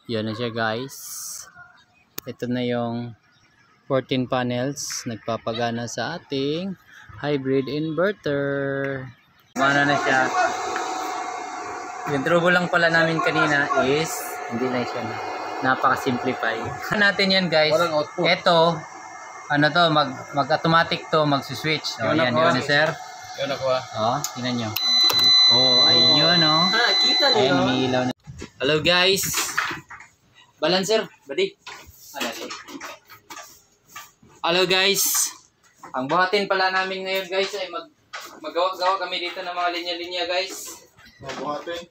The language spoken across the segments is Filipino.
Yan na siya guys. Ito na yung 14 panels nagpapagana sa ating hybrid inverter. Gumana na siya. Yung trouble lang pala namin kanina is hindi na siya napaka-simplify. Natin yan guys. Ito ano to, mag-automatic to, mag-switch. Oh, yan, yun sir. Yun ako ah. Oh, tingnan nyo. Oh, ayun oh. Kita niyo. Ayun, may ilaw na. Hello guys. Balancer, badi. Hello guys. Ang buhatin pala namin ngayon guys ay magawa kami dito ng mga linya-linya guys. Buhatin.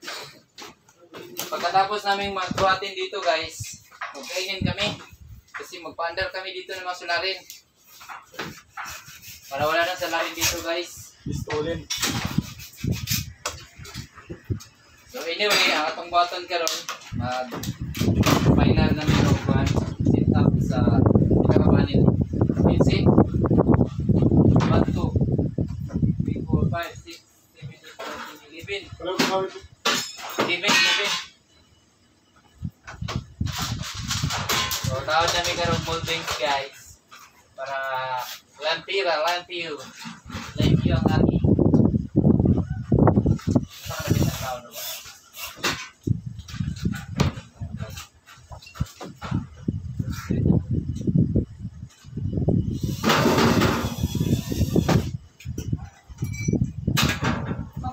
Pagkatapos namin magbuhatin dito guys, magkainin kami. Kasi magpa-under kami dito ng mga solarin. Para wala nang solarin dito guys. Pistolin. So anyway, ang atong buhaton karon mag-final na meron sit up sa pinakapanel. Pinsin. 1, 2, 3, 4, 5, 6, 7, 8, 9, 10, 11. 11. So, tawad namin karong moldings guys. Para lantiu ang aking. Nakalagay na tao na ba?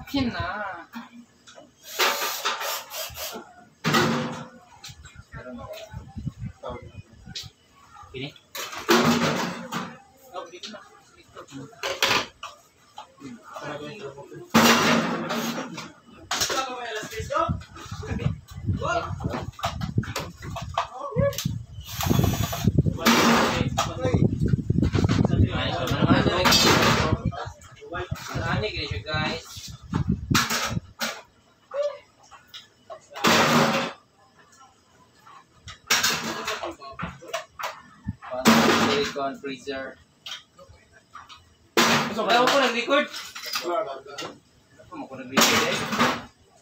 Okay na. Ini? Oh, dito na. Guys. Silicone freezer. Wala ko nag-record. Ako mo ko nag-record eh.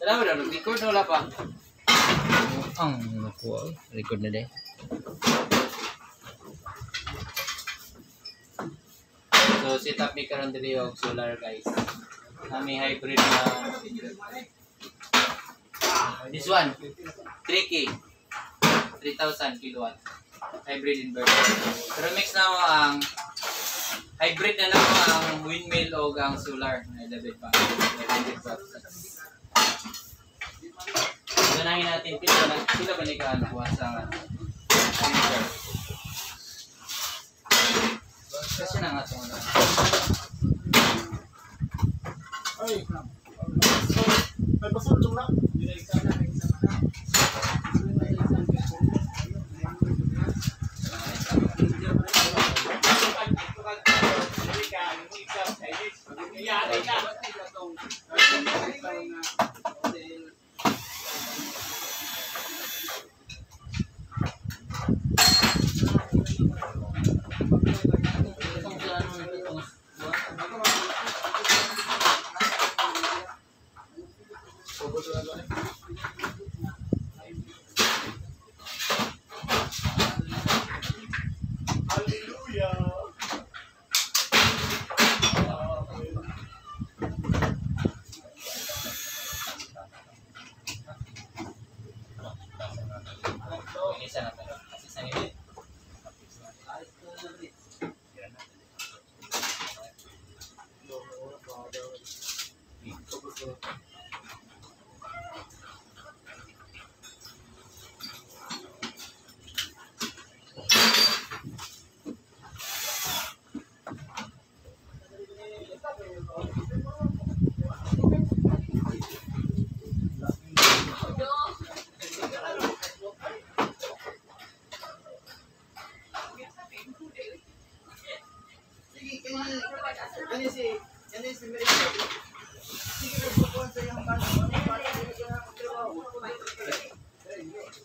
Wala mo na nag-record na wala pa. Ang nakuha. Record na day. So set up ni karon diri og solar guys. Kami hybrid na this one 3K 3,000 kilowatt hybrid inverter. Pero mix na mo ang hybrid na lang ang windmill o ang solar na David pa. Ganahin natin pila ba ni ka kuha sa inverter. Kasi na nga ito. Ay, pasok na.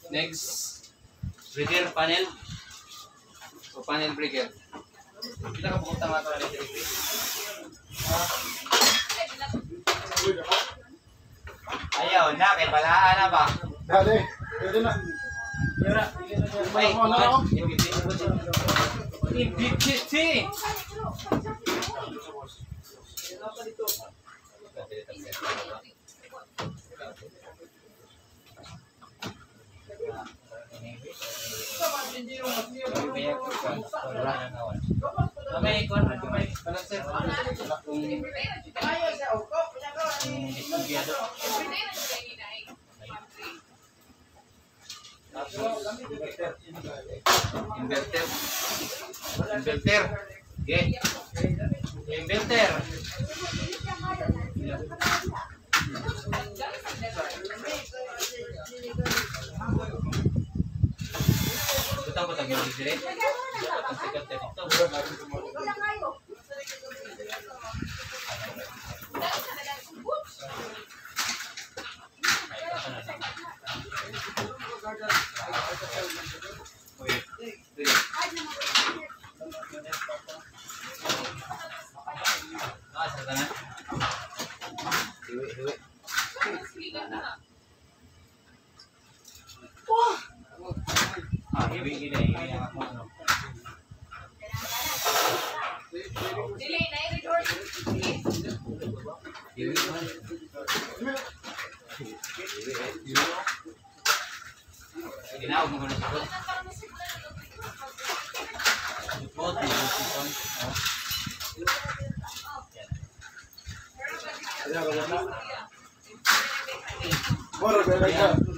Next, breaker panel. So panel breaker. Kita ka pupunta nga ito dito. Ayaw na, kay balaan na ba? Dali, pwede na. Inverter. Okay. Inverter. Betang betang yung sini.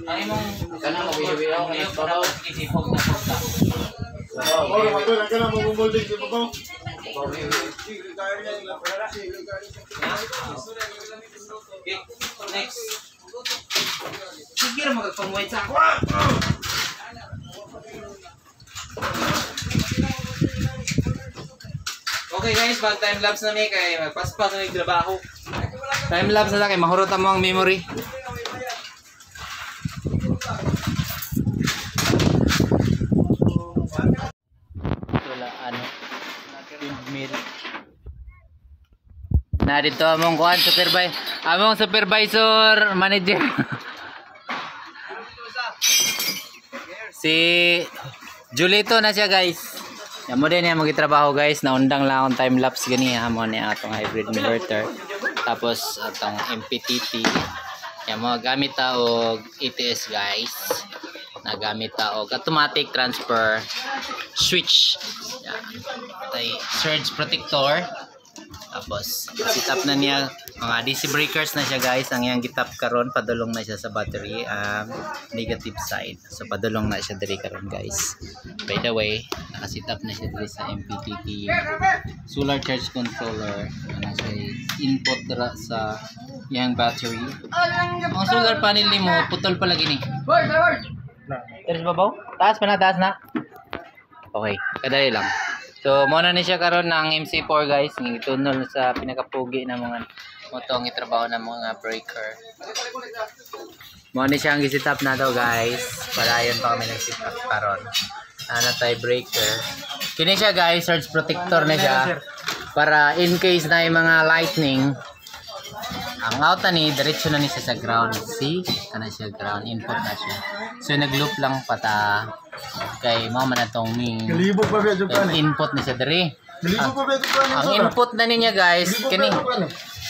Ang imong kanang mabibiyaw nga babaw isipog na pugta. Ora man doon kana mo molding sa babaw. Okay, next. Sige ra magpang-white sa ako. Okay guys, bag time lapse na mi kay magpaspas na trabaho. Time lapse na kay mahurot mo ang memory. Na dito among kuan supervisor manager. Si Julito na siya guys. Yamo din niya magitrabaho guys, naundang lang akong time lapse gani mo ni atong hybrid inverter. Tapos atong MPPT. Yamo gamit ta og ETS guys. Nagamit ta og automatic transfer switch. Yan. Tay surge protector. Tapos sit-up na niya mga DC breakers na siya guys. Ang iyang gitap karon padulong na siya sa battery negative side. So padulong na siya diri karon guys. By the way, naka-sit up na siya diri sa MPPT solar charge controller. Ana siya input dira sa iyang battery. Ang solar panel nimo putol pa lagi ni. Teres babaw? Taas pa na, taas na. Okay, kadali lang. So, muna ni siya karon ng MC4 guys. Tunol sa pinakapugi na mga motong itrabaho ng mga breaker. Muna ni siya ang gisit up na daw guys. Para yun pa kami nag-sit up karon. Ano tayo breaker. Kini siya guys, surge protector na siya. Para in case na yung mga lightning, ang out na ni, diretso na ni siya sa ground. See? Kana siya ground, input na siya. So, nag-loop lang pata. Kay mo man atong ning input ni siya diri. Ang input na niya guys,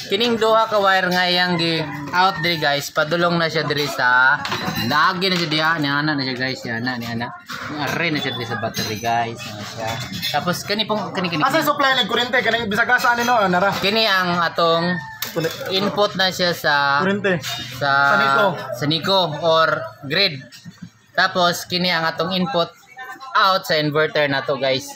kining duha ka wire nga yang gi out diri guys, padulong na siya diri sa lagi na siya diha ni ana na siya guys, ni ana. Array na siya diri sa battery guys, na siya. Tapos kani Asa supply ng kuryente kanang bisagasa ani no nara. Kini ang atong input na siya sa Kuryente. sa Nico or grid. Tapos kini ang atong input out sa inverter na to guys.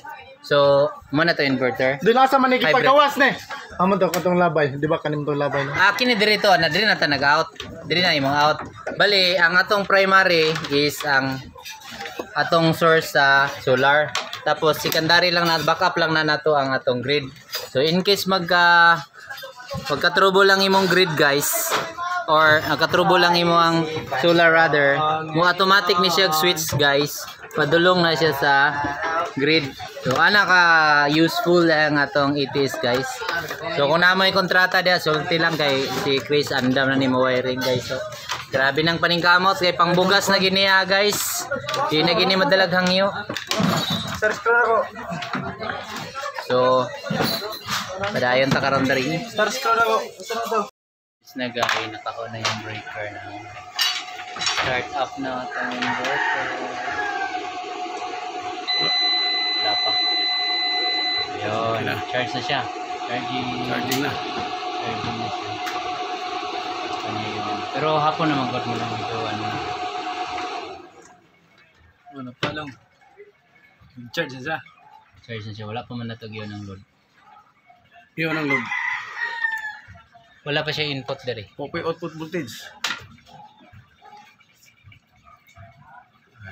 So, mo na to inverter. Di nasa man ikipagawas ni. Amo to katong labay, di ba kanim to labay no? Kini diri to, na diri na ta nag-out. Diri na imong out. Bali, ang atong primary is ang atong source sa solar. Tapos secondary lang na backup lang na nato ang atong grid. So in case magka-trouble lang imong grid guys, or nagka-trouble lang imong solar rather, mo automatic ni siya switch guys. Padulong na siya sa grid. So ana ka useful ang atong ETS guys. So kung na may kontrata dia, sulti lang kay si Chris andam na ni mo wiring guys. So Grabe ng paningkamot kay pangbugas na giniya guys. Di na gini madalag hangyo. Search ko na ako. So padayon ta karon diri. Search ko na ako. Saan na to? Nagay nakako na yung breaker na. Start up na itong inverter. Wala pa. Yun, charge na siya. Charging na siya. Ano yun. Pero hapon naman got mo lang ito. Ano pa lang. Charge na siya. Charge na siya. Wala pa man natag yun ng load. Yun ang load. Wala pa siya input dari. Okay, output voltage.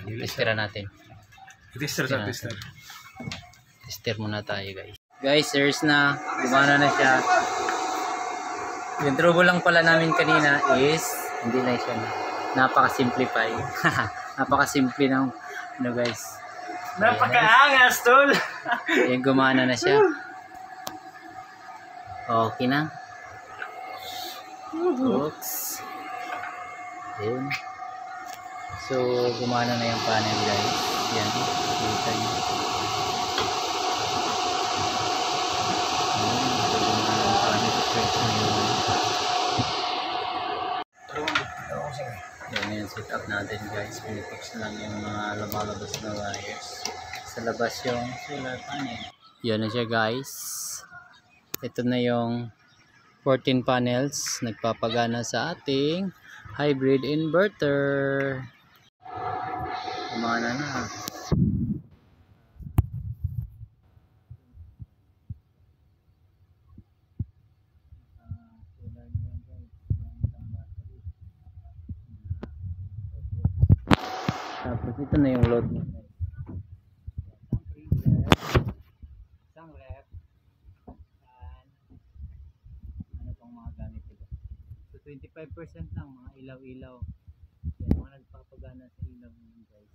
Testera natin. Tester sa tester. Tester muna tayo guys. Guys, there's na. Gumana na siya. Yung trouble lang pala namin kanina is hindi na siya na. Napaka-simplify. Napaka-simple ng ano guys. Napakaangas, tol. Yung gumana na siya. Okay na. Oops. Ayun. So, gumana na yung panel guys. Yan. Kita nyo. Yan yung setup natin guys. Pinipix na lang yung mga lumalabas na wires. Sa labas yung solar panel. Yan na siya guys. Ito na yung 14 panels nagpapagana sa ating hybrid inverter. Kumana na. Tapos ito na yung load mo. Isang ref. Ano pang mga gamit ito? So 25% lang mga ilaw-ilaw. Yan, mga nagpapagana sa ilaw naman guys.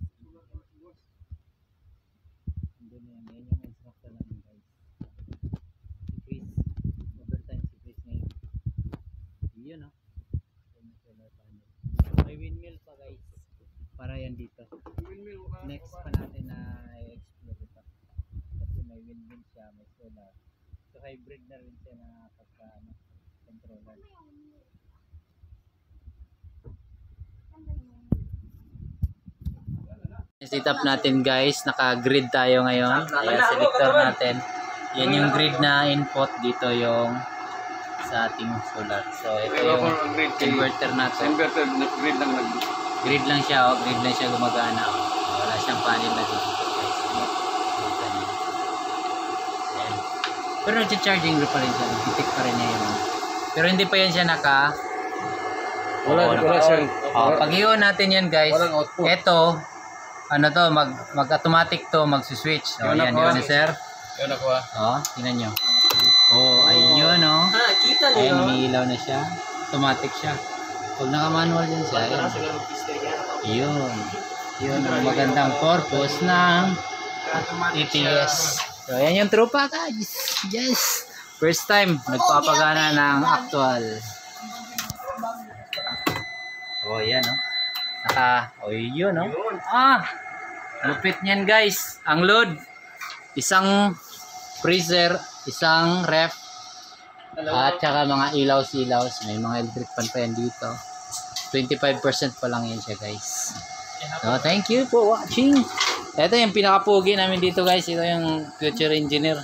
Hindi na yan. Yan yung instructor namin guys. Si Chris. Overtime si Chris ngayon. Yun no. May windmill pa guys. Para yan dito. Next pa natin na i-explore ito. Kasi may windmill siya, may solar. So hybrid na rin siya na controller. Setup natin guys, naka-grid tayo ngayon. Ayan, selector natin. Yan yung grid na input, dito yung sa ating solar. So ito yung inverter natin. Inverter, grid lang lang. Grid lang siya, oh. Grid lang siya gumagana. Oh. Wala siyang panel na dito guys. Ayan. Pero nag-charging pa rin siya. Nag-detect pa rin niya yun. Pero hindi pa yan siya Wala siya. Pag i-on natin yan guys, ito, ano to, mag-automatic to, mag-switch. O yan, yun sir. Yun ako O, tingnan nyo. Oh, ayun o. Kita niyo. Ayun, may ilaw na siya. Automatic siya. Pag naka-manual din siya, ayun. Yun. Yun ang magandang purpose ng ETS. So, ayan yung tropa guys. Yes. First time, nagpapagana ng actual. Oh, yan o. Oh, yun o. Lupit niyan guys. Ang load, isang freezer, isang ref, at saka mga ilaw-silaws. May mga electric fan pa yan dito. 25% pa lang yan siya guys. So, thank you for watching. Ito yung pinaka-pugi namin dito guys. Ito yung future engineer.